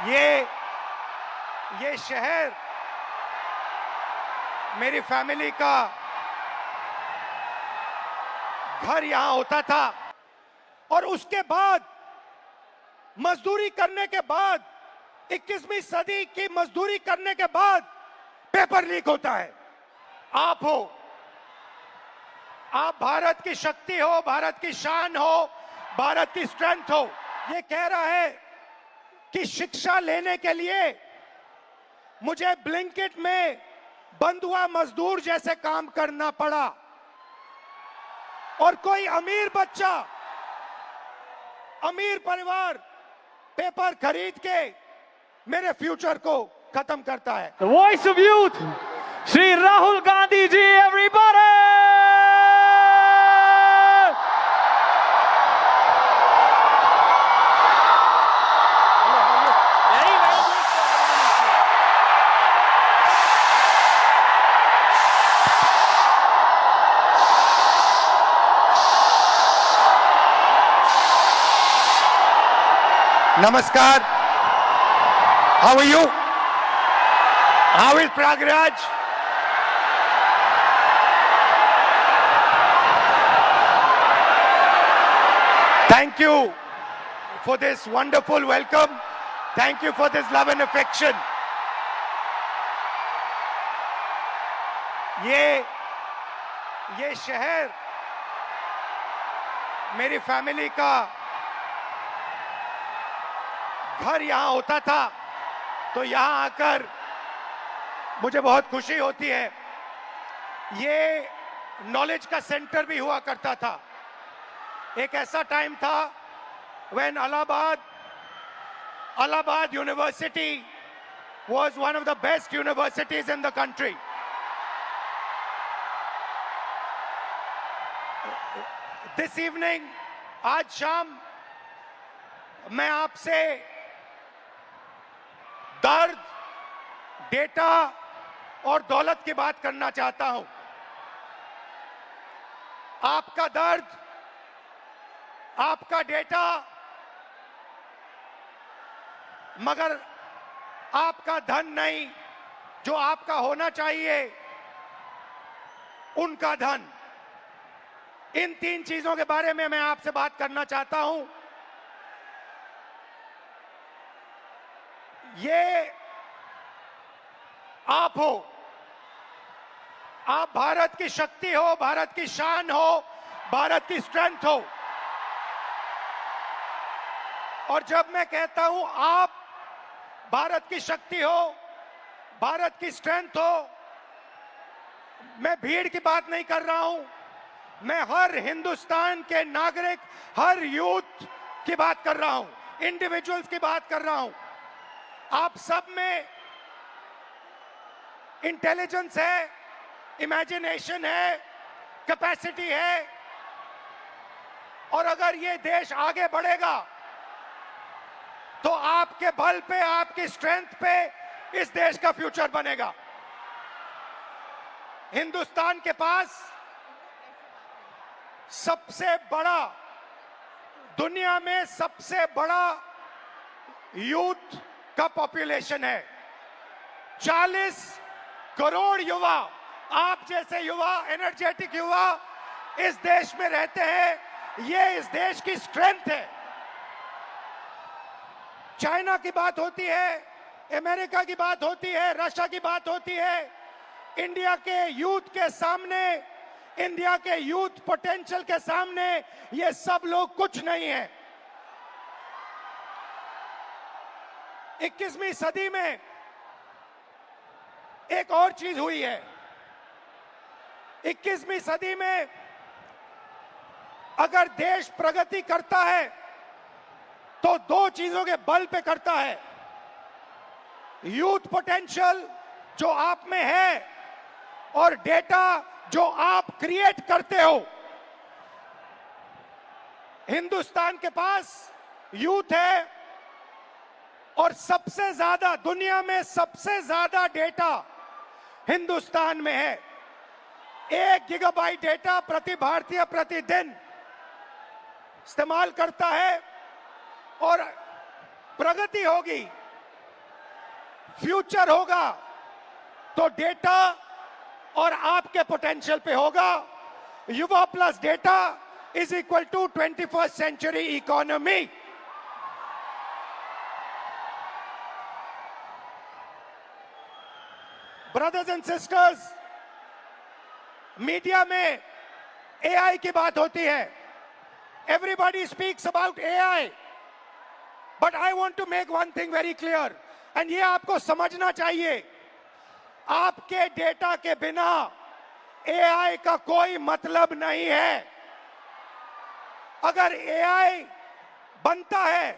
ये शहर मेरी फैमिली का घर यहां होता था और उसके बाद मजदूरी करने के बाद 21वीं सदी की मजदूरी करने के बाद पेपर लीक होता है। आप हो, आप भारत की शक्ति हो, भारत की शान हो, भारत की स्ट्रेंथ हो। ये कह रहा है कि शिक्षा लेने के लिए मुझे ब्लिंकिट में बंधुआ मजदूर जैसे काम करना पड़ा और कोई अमीर बच्चा, अमीर परिवार पेपर खरीद के मेरे फ्यूचर को खत्म करता है। The voice of youth, Shri Rahul Gandhi ji, everybody! Namaskar. How are you? How is Prayagraj? Thank you for this wonderful welcome. Thank you for this love and affection. ये शहर मेरी फैमिली का घर यहां होता था, तो यहां आकर मुझे बहुत खुशी होती है। ये नॉलेज का सेंटर भी हुआ करता था। एक ऐसा टाइम था when Allahabad University was one of the best universities in the country. This evening, आज शाम मैं आपसे दर्द, डेटा और दौलत की बात करना चाहता हूं। आपका दर्द, आपका डेटा, मगर आपका धन नहीं, जो आपका होना चाहिए, उनका धन। इन तीन चीजों के बारे में मैं आपसे बात करना चाहता हूं। ये आप हो, आप भारत की शक्ति हो, भारत की शान हो, भारत की स्ट्रेंथ हो। और जब मैं कहता हूं आप भारत की शक्ति हो, भारत की स्ट्रेंथ हो, मैं भीड़ की बात नहीं कर रहा हूं, मैं हर हिंदुस्तान के नागरिक, हर यूथ की बात कर रहा हूं, इंडिविजुअल्स की बात कर रहा हूं। आप सब में इंटेलिजेंस है, इमेजिनेशन है, कैपेसिटी है, और अगर ये देश आगे बढ़ेगा तो आपके बल पे, आपकी स्ट्रेंथ पे इस देश का फ्यूचर बनेगा। हिंदुस्तान के पास सबसे बड़ा, दुनिया में सबसे बड़ा यूथ का पॉपुलेशन है। 40 करोड़ युवा, आप जैसे युवा, एनर्जेटिक युवा इस देश में रहते हैं। ये इस देश की स्ट्रेंथ है। चाइना की बात होती है, अमेरिका की बात होती है, रशिया की बात होती है, इंडिया के यूथ के सामने, इंडिया के यूथ पोटेंशियल के सामने ये सब लोग कुछ नहीं है। 21वीं सदी में एक और चीज हुई है। 21वीं सदी में अगर देश प्रगति करता है तो दो चीजों के बल पे करता है। यूथ पोटेंशियल जो आप में है और डेटा जो आप क्रिएट करते हो। हिंदुस्तान के पास यूथ है और सबसे ज्यादा, दुनिया में सबसे ज्यादा डेटा हिंदुस्तान में है। 1 गीगाबाइट डेटा प्रति भारतीय प्रतिदिन इस्तेमाल करता है। और प्रगति होगी फ्यूचर होगा तो डेटा और आपके पोटेंशियल पे होगा। युवा plus data is equal to 21st century economy. Brothers and sisters, media में एआई की बात होती है। Everybody speaks about AI, but I want to make one thing very clear, and ये आपको समझना चाहिए। आपके डेटा के बिना एआई का कोई मतलब नहीं है। अगर एआई बनता है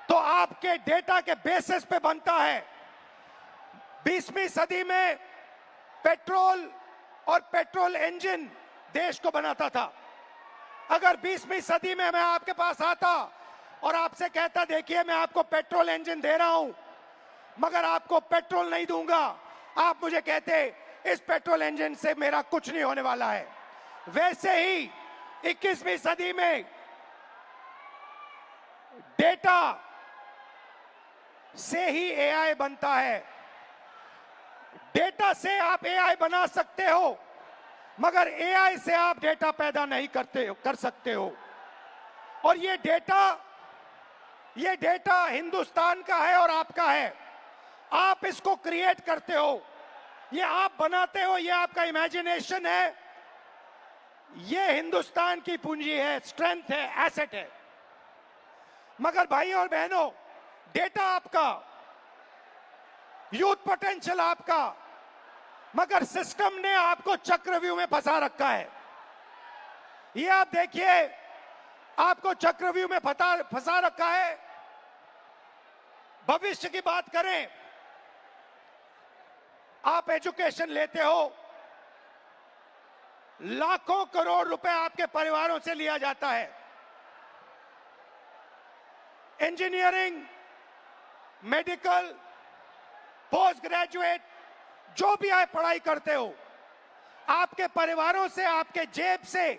तो आपके डेटा के बेसिस पे बनता है। 20वीं सदी में पेट्रोल और पेट्रोल इंजन देश को बनाता था। अगर 20वीं सदी में मैं आपके पास आता और आपसे कहता देखिए मैं आपको पेट्रोल इंजन दे रहा हूं मगर आपको पेट्रोल नहीं दूंगा, आप मुझे कहते इस पेट्रोल इंजन से मेरा कुछ नहीं होने वाला है। वैसे ही 21वीं सदी में डेटा से ही एआई बनता है। डेटा से आप एआई बना सकते हो मगर एआई से आप डेटा पैदा नहीं कर सकते हो। और ये डेटा हिंदुस्तान का है और आपका है। आप इसको क्रिएट करते हो, ये आप बनाते हो, ये आपका इमेजिनेशन है। ये हिंदुस्तान की पूंजी है, स्ट्रेंथ है, एसेट है। मगर भाई और बहनों, डेटा आपका, यूथ पोटेंशियल आपका, मगर सिस्टम ने आपको चक्रव्यूह में फंसा रखा है। ये आप देखिए, आपको चक्रव्यूह में फंसा रखा है। भविष्य की बात करें, आप एजुकेशन लेते हो, लाखों करोड़ रुपए आपके परिवारों से लिया जाता है। इंजीनियरिंग, मेडिकल, पोस्ट ग्रेजुएट, जो भी आप पढ़ाई करते हो, आपके परिवारों से, आपके जेब से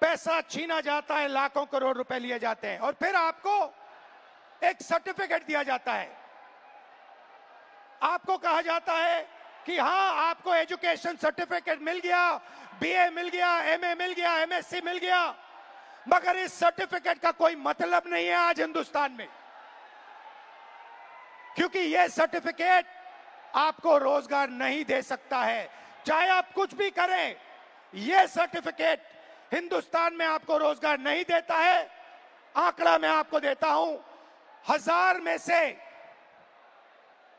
पैसा छीना जाता है, लाखों करोड़ रुपए लिए जाते हैं और फिर आपको एक सर्टिफिकेट दिया जाता है। आपको कहा जाता है कि हाँ, आपको एजुकेशन सर्टिफिकेट मिल गया, बीए मिल गया, एमए मिल गया, एमएससी मिल गया, मगर इस सर्टिफिकेट का कोई मतलब नहीं है आज हिंदुस्तान में, क्योंकि यह सर्टिफिकेट आपको रोजगार नहीं दे सकता है। चाहे आप कुछ भी करें, यह सर्टिफिकेट हिंदुस्तान में आपको रोजगार नहीं देता है। आंकड़ा मैं आपको देता हूं,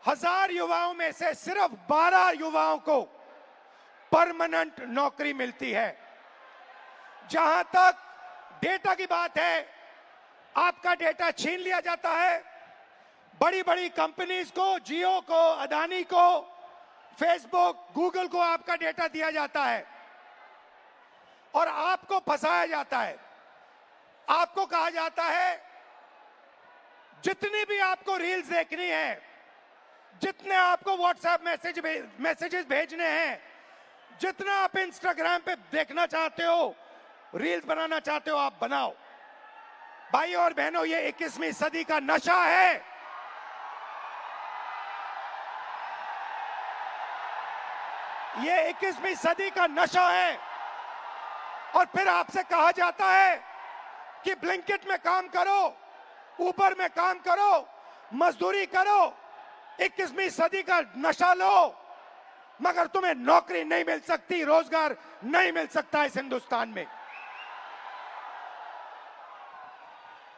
1000 युवाओं में से सिर्फ 12 युवाओं को परमानेंट नौकरी मिलती है। जहां तक डेटा की बात है, आपका डेटा छीन लिया जाता है। बड़ी बड़ी कंपनीज को, जियो को, अदानी को, फेसबुक, गूगल को आपका डेटा दिया जाता है और आपको फंसाया जाता है। आपको कहा जाता है जितनी भी आपको रील्स देखनी है, जितने आपको व्हाट्सएप मैसेजेस भेजने हैं, जितना आप इंस्टाग्राम पे देखना चाहते हो, रील्स बनाना चाहते हो, आप बनाओ। भाई और बहनों, ये 21वीं सदी का नशा है। ये 21वीं सदी का नशा है। और फिर आपसे कहा जाता है कि ब्लिंकिट में काम करो, ऊबर में काम करो, मजदूरी करो, 21वीं सदी का नशा लो, मगर तुम्हें नौकरी नहीं मिल सकती, रोजगार नहीं मिल सकता इस हिंदुस्तान में।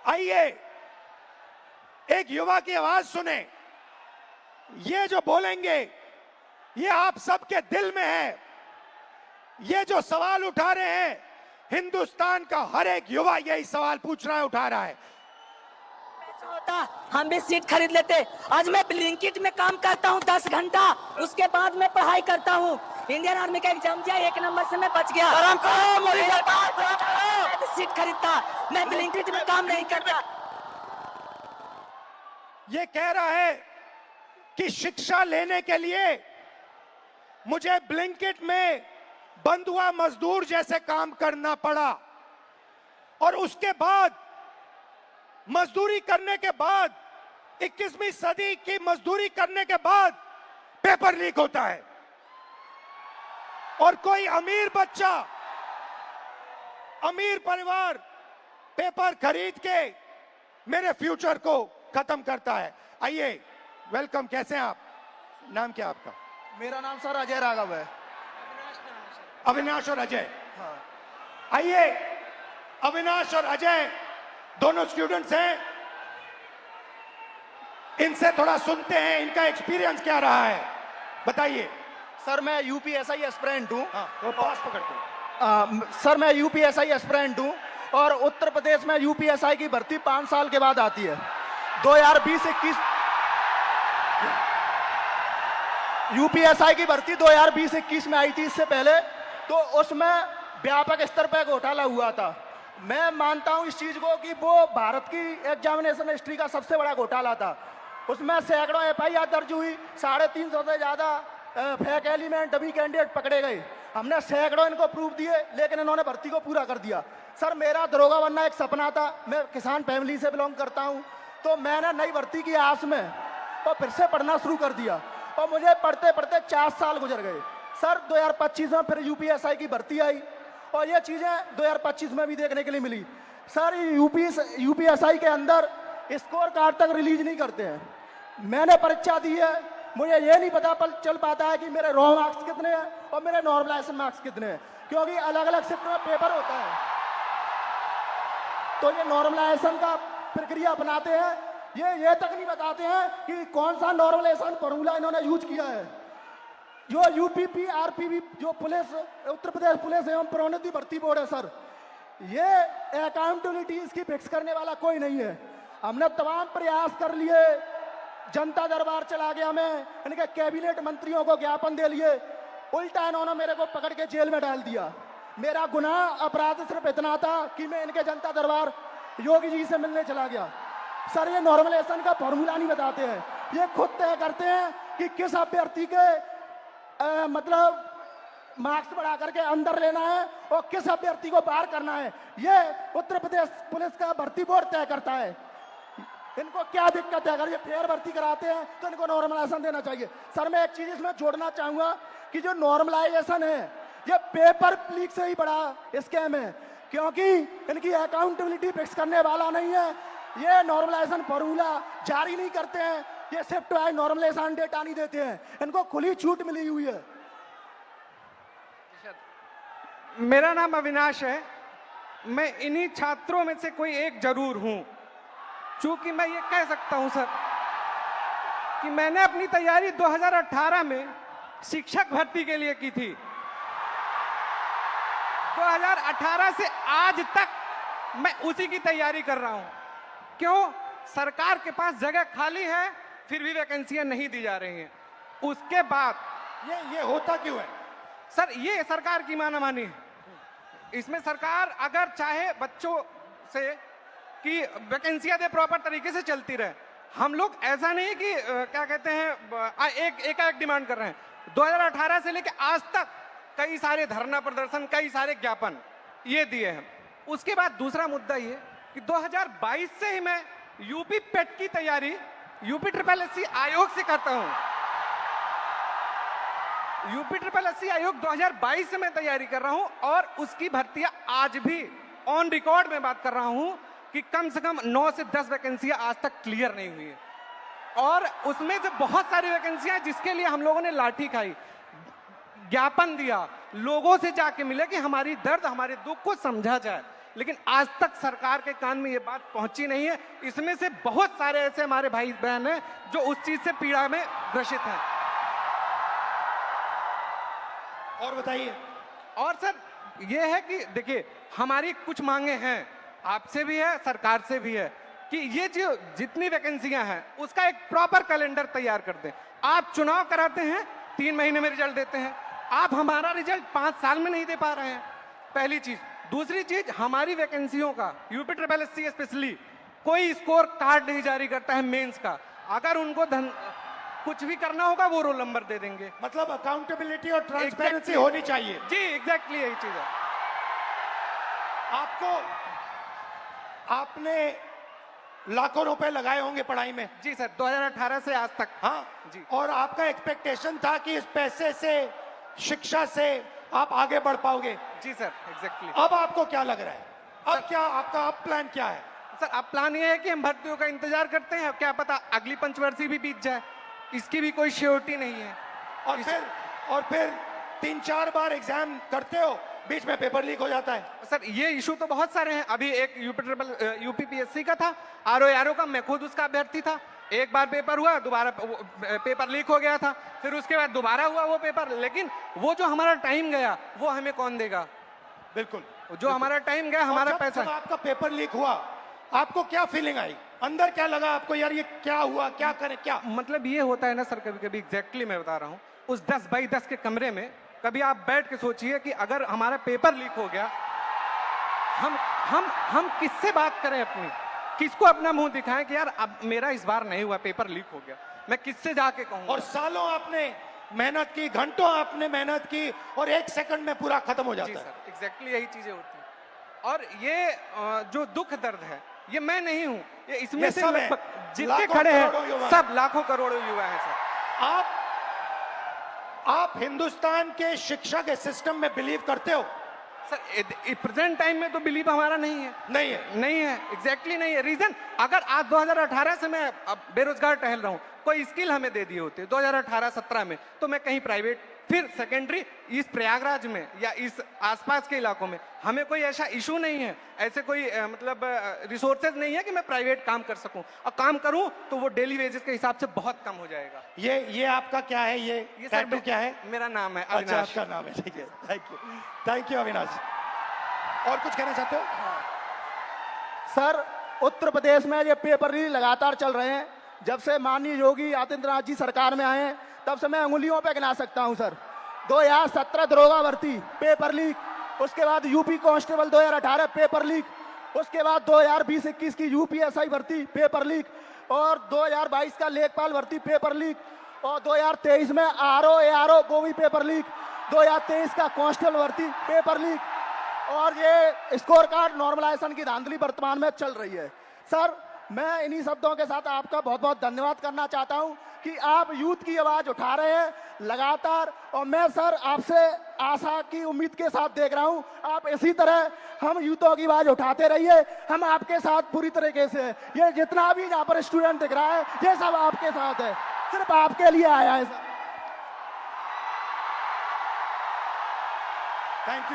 आइए एक युवा की आवाज सुने। ये जो बोलेंगे ये आप सबके दिल में है। ये जो सवाल उठा रहे हैं, हिंदुस्तान का हर एक युवा यही सवाल पूछ रहा है, उठा रहा है। होता हम भी सीट खरीद लेते। आज मैं ब्लिंकिट में काम करता हूँ 10 घंटा, उसके बाद मैं पढ़ाई करता हूँ। इंडियन आर्मी का एग्जाम दिया, 1 नंबर से मैं बच गया। सीट खरीदता, मैं ब्लिंकिट में काम नहीं करता। ये कह रहा है कि शिक्षा लेने के लिए मुझे ब्लिंकिट में बंधुआ मजदूर जैसे काम करना पड़ा और उसके बाद, मजदूरी करने के बाद 21वीं सदी की मजदूरी करने के बाद पेपर लीक होता है और कोई अमीर बच्चा, अमीर परिवार पेपर खरीद के मेरे फ्यूचर को खत्म करता है। आइए, वेलकम। कैसे हैं आप? नाम क्या आपका? मेरा नाम सर अजय राघव है। अविनाश और अजय। हाँ। आइए, अविनाश और अजय दोनों स्टूडेंट्स हैं, इनसे थोड़ा सुनते हैं इनका एक्सपीरियंस क्या रहा है। बताइए। सर मैं यूपीएसआई एस्पिरेंट हूँ। वो पास पकड़ते। सर मैं यूपीएसआई एस्पिरेंट हूँ और उत्तर प्रदेश में यूपीएसआई की भर्ती 5 साल के बाद आती है। 2020-21 यूपीएसआई की भर्ती 2020-21 में आई थी। इससे पहले तो उसमें व्यापक स्तर पर घोटाला हुआ था। मैं मानता हूं इस चीज को कि वो भारत की एग्जामिनेशन हिस्ट्री का सबसे बड़ा घोटाला था। उसमें सैकड़ों एफआईआर दर्ज हुई, 350 से ज्यादा फेक एलिमेंट डमी कैंडिडेट पकड़े गए। हमने सैकड़ों इनको प्रूफ दिए, लेकिन इन्होंने भर्ती को पूरा कर दिया। सर मेरा दरोगा बनना एक सपना था। मैं किसान फैमिली से बिलोंग करता हूं, तो मैंने नई भर्ती की आस में और फिर से पढ़ना शुरू कर दिया और मुझे पढ़ते पढ़ते 4 साल गुजर गए। सर 2025 में फिर यूपीएसआई की भर्ती आई और ये चीजें 2025 में भी देखने के लिए मिली। सर यूपीएसआई के अंदर स्कोर कार्ड तक रिलीज नहीं करते हैं। मैंने परीक्षा दी है, मुझे ये नहीं पता चल पाता है कि मेरे रॉ मार्क्स कितने हैं और मेरे नॉर्मलाइजेशन मार्क्स कितने हैं, क्योंकि अलग अलग शिफ्ट में पेपर होता है। तो ये नॉर्मलाइजेशन का प्रक्रिया अपनाते हैं, ये तक नहीं बताते हैं कि कौन सा नॉर्मलाइजेशन फॉर्मूला इन्होंने यूज किया है। जो यूपीपी आरपीबी जो पुलिस उत्तर प्रदेश पुलिस एवं प्रोन्नति भर्ती बोर्ड है सर, ये अकाउंटेबिलिटी इसकी फिक्स करने वाला कोई नहीं है। हमने तमाम प्रयास कर लिए, जनता दरबार चला गया, मैं इनके कैबिनेट मंत्रियों को ज्ञापन दे लिए, उल्टा इन्होंने मेरे को पकड़ के जेल में डाल दिया। मेरा गुनाह अपराध सिर्फ इतना था कि मैं इनके जनता दरबार योगी जी से मिलने चला गया। सर ये नॉर्मलाइजेशन का फॉर्मूला नहीं बताते हैं, ये खुद तय करते हैं कि किस अभ्यर्थी के मतलब मार्क्स बढ़ा करके अंदर लेना है और किस अभ्यर्थी को बाहर करना है। ये उत्तर प्रदेश पुलिस का भर्ती बोर्ड तय करता है। इनको क्या दिक्कत है? अगर ये फेयर भर्ती कराते हैं तो इनको नॉर्मलाइजेशन देना चाहिए। सर मैं एक चीज इसमें जोड़ना चाहूंगा कि जो नॉर्मलाइजेशन है ये पेपर लीक से ही बड़ा स्कैम है, क्योंकि इनकी अकाउंटेबिलिटी फिक्स करने वाला नहीं है। ये नॉर्मलाइजेशन फॉर्मूला जारी नहीं करते हैं, ये शिफ्ट वाइज नॉर्मलाइजेशन डेटा नहीं देते हैं, इनको खुली छूट मिली हुई है। मेरा नाम अविनाश है, मैं इन्हीं छात्रों में से कोई एक जरूर हूं। चूंकि मैं ये कह सकता हूं सर कि मैंने अपनी तैयारी 2018 में शिक्षक भर्ती के लिए की थी। 2018 से आज तक मैं उसी की तैयारी कर रहा हूं। क्यों? सरकार के पास जगह खाली है, फिर भी वैकेंसियां नहीं दी जा रही हैं। उसके बाद ये होता क्यों है सर? ये सरकार की मानामानी है। इसमें सरकार अगर चाहे बच्चों से कि वैकेंसियां दे, प्रॉपर तरीके से चलती रहे। हम लोग ऐसा नहीं कि क्या कहते हैं एक डिमांड कर रहे हैं। 2018 से लेकर आज तक कई सारे धरना प्रदर्शन, कई सारे ज्ञापन ये दिए हैं। उसके बाद दूसरा मुद्दा ये कि 2022 से ही मैं यूपी पेट की तैयारी यूपी SSS आयोग से करता हूं। यूपी SSS आयोग 2022 से मैं तैयारी कर रहा हूं और उसकी भर्तियां आज भी ऑन रिकॉर्ड में बात कर रहा हूं कि कम से कम 9 से 10 वैकेंसियां आज तक क्लियर नहीं हुई है। और उसमें से बहुत सारी वैकेंसियां जिसके लिए हम लोगों ने लाठी खाई, ज्ञापन दिया, लोगों से जाके मिले कि हमारी दर्द, हमारे दुख को समझा जाए, लेकिन आज तक सरकार के कान में ये बात पहुंची नहीं है। इसमें से बहुत सारे ऐसे हमारे भाई बहन हैं जो उस चीज से पीड़ा में ग्रसित हैं। और बताइए। और सर ये है कि देखिए हमारी कुछ मांगे हैं, आपसे भी है, सरकार से भी है, कि ये जो जितनी वैकेंसियां हैं उसका एक प्रॉपर कैलेंडर तैयार कर दें। आप चुनाव कराते हैं, 3 महीने में रिजल्ट देते हैं, आप हमारा रिजल्ट 5 साल में नहीं दे पा रहे हैं, पहली चीज। दूसरी चीज, हमारी वैकेंसियों का यूपी SSS स्पेशली कोई स्कोर कार्ड नहीं जारी करता है मेंस का। अगर उनको कुछ भी करना होगा वो रोल नंबर दे देंगे। मतलब अकाउंटेबिलिटी और ट्रांसपेरेंसी होनी चाहिए। जी एग्जैक्टली यही चीज है। आपने लाखों रुपए लगाए होंगे पढ़ाई में। जी सर, 2018 से आज तक। हाँ जी। और आपका एक्सपेक्टेशन था कि इस पैसे से, शिक्षा से आप आगे बढ़ पाओगे। जी सर, एग्जैक्टली। अब आपको क्या लग रहा है? अब क्या आपका अब प्लान क्या है? सर अब प्लान ये है कि हम भर्तियों का इंतजार करते हैं, क्या पता अगली पंचवर्षीय भी बीत जाए, इसकी भी कोई श्योरिटी नहीं है। और फिर 3-4 बार एग्जाम करते हो, बीच में पेपर लीक हो जाता है। सर ये इशू तो बहुत सारे हैं। अभी एक यूपीपीएससी का था, आरओ का, मैं खुद उसका अभ्यर्थी था। एक बार पेपर हुआ, दोबारा पेपर लीक हो गया था, फिर उसके बाद दोबारा हुआ वो पेपर। लेकिन वो जो हमारा टाइम गया वो हमें कौन देगा? बिल्कुल, जो हमारा टाइम गया, हमारा पैसा। जब आपका पेपर लीक हुआ, आपको क्या फीलिंग आई? अंदर क्या लगा आपको, यार ये क्या हुआ, क्या करें, क्या? मतलब ये होता है ना सर, कभी कभी एग्जैक्टली मैं बता रहा हूँ, उस 10 बाई 10 के कमरे में कभी आप बैठ के सोचिए कि अगर हमारा पेपर लीक हो गया, हम किससे बात करें अपनी, किसको अपना मुंह दिखाएं कि यार अब मेरा इस बार नहीं हुआ, पेपर लीक हो गया, मैं किससे जाके कहूँ? और सालों आपने मेहनत की, घंटों आपने मेहनत की, और 1 सेकंड में पूरा खत्म हो जाता है। सर एग्जैक्टली यही चीजें होती हैं। और ये जो दुख दर्द है, ये मैं नहीं हूं, ये इसमें से जितने खड़े हैं सब लाखों करोड़ों युवा हैं सर। आप हिंदुस्तान के शिक्षा के सिस्टम में बिलीव करते हो? सर प्रेजेंट टाइम में तो बिलीव हमारा नहीं है। नहीं है, एग्जैक्टली नहीं है। रीजन, अगर आज 2018 से मैं बेरोजगार टहल रहा हूं, कोई स्किल हमें दे दिए होते 2018-17 में, तो मैं कहीं प्राइवेट, फिर सेकेंडरी, इस प्रयागराज में या इस आसपास के इलाकों में हमें कोई ऐसा इशू नहीं है, ऐसे कोई मतलब रिसोर्सेज नहीं है कि मैं प्राइवेट काम कर सकूं, और काम करूं तो वो डेली वेजेस के हिसाब से बहुत कम हो जाएगा। ये आपका क्या है? ये टैटू क्या है? मेरा नाम है अविनाश। अच्छा, आपका नाम है, ठीक है। Thank you Avinash. और कुछ कहना चाहते हो? सर उत्तर प्रदेश में ये पेपर लीक लगातार चल रहे हैं। जब से माननीय योगी आदित्यनाथ जी सरकार में आए हैं, तब से मैं उंगलियों पे गिना सकता हूं सर। 2017 दरोगा भर्ती पेपर लीक, उसके बाद यूपी कांस्टेबल 2018 पेपर लीक, उसके बाद 2020-21 की यूपीएसआई भर्ती पेपर लीक, और 2022 का लेखपाल भर्ती पेपर लीक, और 2023 में आरओ वो भी पेपर लीक, 2023 का कांस्टेबल भर्ती पेपर लीक, और ये स्कोर कार्ड नॉर्मलाइजेशन की धांधली वर्तमान में चल रही है। सर मैं इन्हीं शब्दों के साथ आपका बहुत बहुत धन्यवाद करना चाहता हूं कि आप यूथ की आवाज उठा रहे हैं लगातार, और मैं सर आपसे आशा की उम्मीद के साथ देख रहा हूं, आप इसी तरह हम यूथों की आवाज उठाते रहिए। हम आपके साथ पूरी तरीके से, ये जितना भी यहाँ पर स्टूडेंट दिख रहा है, ये सब आपके साथ है, सिर्फ आपके लिए आया है सर। Thank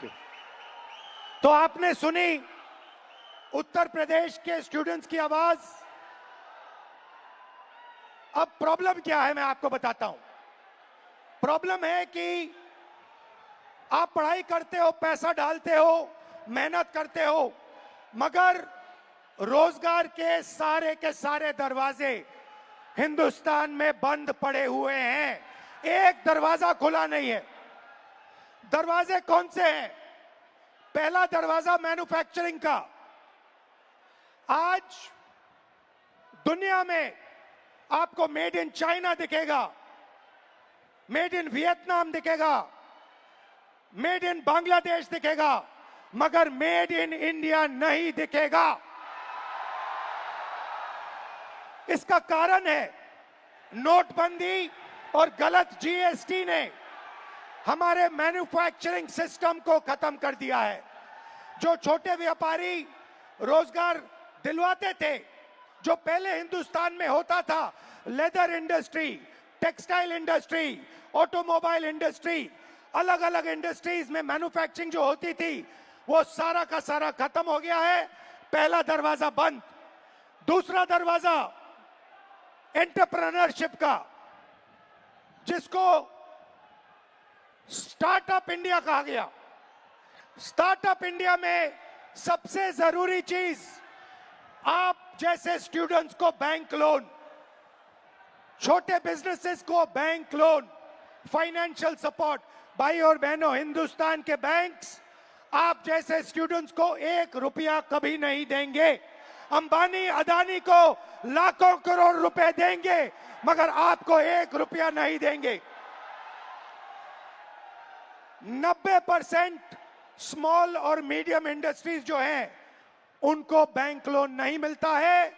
you. तो आपने सुनी उत्तर प्रदेश के स्टूडेंट्स की आवाज। अब प्रॉब्लम क्या है मैं आपको बताता हूं। प्रॉब्लम है कि आप पढ़ाई करते हो, पैसा डालते हो, मेहनत करते हो, मगर रोजगार के सारे दरवाजे हिंदुस्तान में बंद पड़े हुए हैं, एक दरवाजा खुला नहीं है। दरवाजे कौन से हैं? पहला दरवाजा मैन्युफैक्चरिंग का। आज दुनिया में आपको मेड इन चाइना दिखेगा, मेड इन वियतनाम दिखेगा, मेड इन बांग्लादेश दिखेगा, मगर मेड इन इंडिया नहीं दिखेगा। इसका कारण है नोटबंदी और गलत जीएसटी ने हमारे मैन्युफैक्चरिंग सिस्टम को खत्म कर दिया है। जो छोटे व्यापारी रोजगार दिलवाते थे, जो पहले हिंदुस्तान में होता था, leather industry, textile industry, automobile industry, अलग अलग इंडस्ट्रीज में मैन्युफैक्चरिंग जो होती थी, वो सारा का सारा खत्म हो गया है। पहला दरवाजा बंद। दूसरा दरवाजा एंटरप्रेन्योरशिप का, जिसको स्टार्टअप इंडिया कहा गया। स्टार्टअप इंडिया में सबसे जरूरी चीज आप जैसे स्टूडेंट्स को बैंक लोन, छोटे बिजनेसेस को बैंक लोन, फाइनेंशियल सपोर्ट। भाई और बहनों, हिंदुस्तान के बैंक्स आप जैसे स्टूडेंट्स को 1 रुपया कभी नहीं देंगे। अंबानी अदानी को लाखों करोड़ रुपए देंगे, मगर आपको 1 रुपया नहीं देंगे। 90% स्मॉल और मीडियम इंडस्ट्रीज जो हैं, उनको बैंक लोन नहीं मिलता है।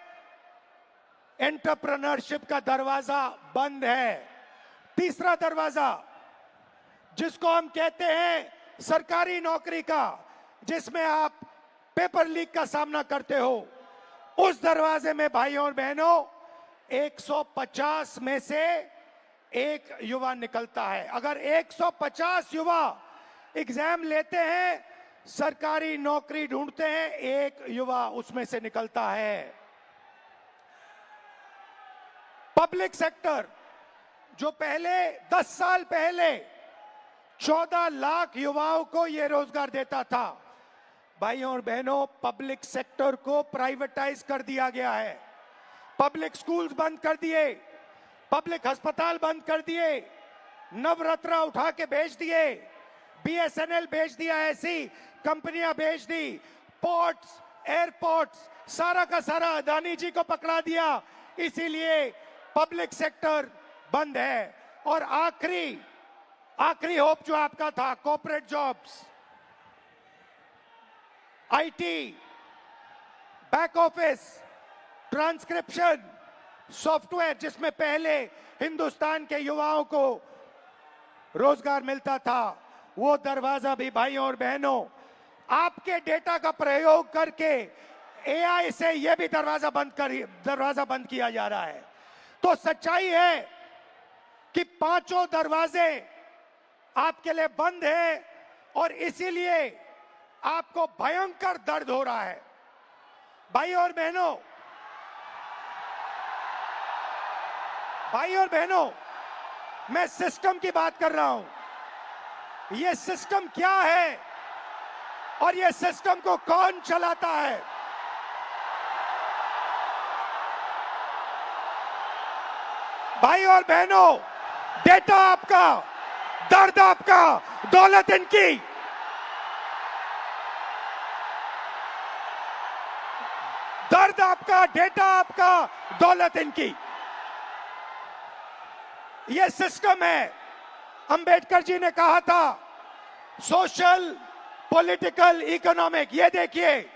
एंटरप्रेन्योरशिप का दरवाजा बंद है। तीसरा दरवाजा, जिसको हम कहते हैं सरकारी नौकरी का, जिसमें आप पेपर लीक का सामना करते हो, उस दरवाजे में भाइयों और बहनों 150 में से एक युवा निकलता है। अगर 150 युवा एग्जाम लेते हैं, सरकारी नौकरी ढूंढते हैं, एक युवा उसमें से निकलता है। पब्लिक सेक्टर जो पहले 10 साल पहले 14 लाख युवाओं को यह रोजगार देता था, भाइयों और बहनों पब्लिक सेक्टर को प्राइवेटाइज कर दिया गया है। पब्लिक स्कूल्स बंद कर दिए, पब्लिक अस्पताल बंद कर दिए, नवरत्न उठा के बेच दिए, बीएसएनएल बेच दिया, ऐसी कंपनियां बेच दी, पोर्ट्स, एयरपोर्ट्स, सारा का सारा अदानी जी को पकड़ा दिया। इसीलिए पब्लिक सेक्टर बंद है। और आखिरी होप जो आपका था, corporate jobs, IT, back office, transcription, software, जिसमें पहले हिंदुस्तान के युवाओं को रोजगार मिलता था, वो दरवाजा भी भाइयों और बहनों आपके डेटा का प्रयोग करके एआई से यह भी दरवाजा बंद किया जा रहा है। तो सच्चाई है कि पांचों दरवाजे आपके लिए बंद हैं और इसीलिए आपको भयंकर दर्द हो रहा है। भाइयों और बहनों, मैं सिस्टम की बात कर रहा हूं। यह सिस्टम क्या है और यह सिस्टम को कौन चलाता है? भाइयों और बहनों, डेटा आपका, दर्द आपका, दौलत इनकी। दर्द आपका, डेटा आपका, दौलत इनकी। यह सिस्टम है। अंबेडकर जी ने कहा था सोशल, पॉलिटिकल, इकोनॉमिक। ये देखिए,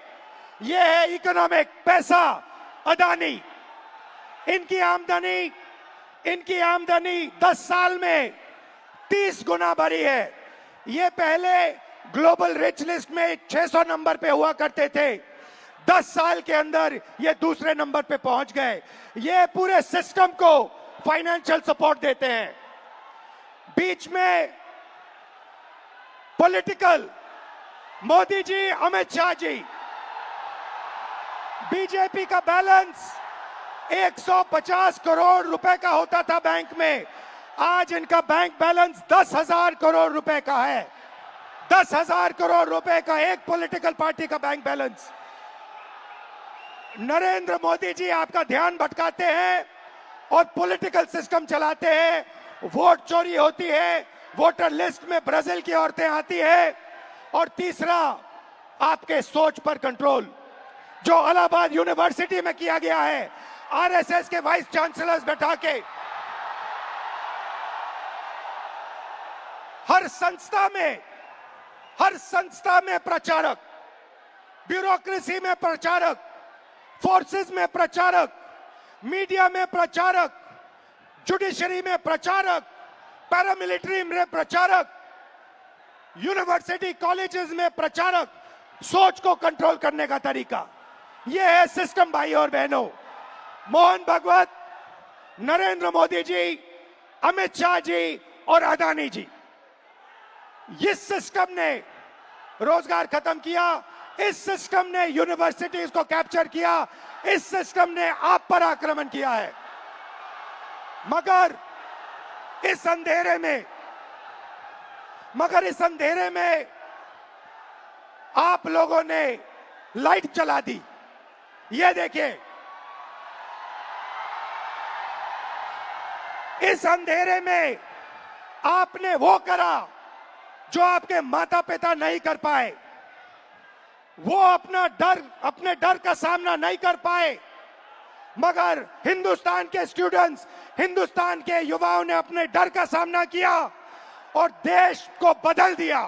ये है इकोनॉमिक, पैसा, अदानी। इनकी आमदनी 10 साल में 30 गुना बढ़ी है। ये पहले ग्लोबल रिच लिस्ट में 600 नंबर पे हुआ करते थे, 10 साल के अंदर ये दूसरे नंबर पे पहुंच गए। ये पूरे सिस्टम को फाइनेंशियल सपोर्ट देते हैं। बीच में पॉलिटिकल, मोदी जी, अमित शाह जी। बीजेपी का बैलेंस 150 करोड़ रुपए का होता था बैंक में, आज इनका बैंक बैलेंस 10,000 करोड़ रुपए का है। 10,000 करोड़ रुपए का एक पॉलिटिकल पार्टी का बैंक बैलेंस। नरेंद्र मोदी जी आपका ध्यान भटकाते हैं और पॉलिटिकल सिस्टम चलाते हैं। वोट चोरी होती है, वोटर लिस्ट में ब्राजील की औरतें आती है। और तीसरा, आपके सोच पर कंट्रोल, जो इलाहाबाद यूनिवर्सिटी में किया गया है, आरएसएस के वाइस चांसलर्स बैठा के हर संस्था में प्रचारक, ब्यूरोक्रेसी में प्रचारक, फोर्सेस में प्रचारक, मीडिया में प्रचारक, जुडिशरी में प्रचारक, पैरामिलिट्री में प्रचारक, यूनिवर्सिटी कॉलेजेस में प्रचारक। सोच को कंट्रोल करने का तरीका यह है सिस्टम। भाई और बहनों, मोहन भगवत, नरेंद्र मोदी जी, अमित शाह जी और अदानी जी, इस सिस्टम ने रोजगार खत्म किया। इस सिस्टम ने यूनिवर्सिटीज को कैप्चर किया। इस सिस्टम ने आप पर आक्रमण किया है। मगर इस अंधेरे में आप लोगों ने लाइट जला दी। ये देखिए, इस अंधेरे में आपने वो करा जो आपके माता पिता नहीं कर पाए। वो अपने डर का सामना नहीं कर पाए, मगर हिंदुस्तान के स्टूडेंट्स, हिंदुस्तान के युवाओं ने अपने डर का सामना किया और देश को बदल दिया।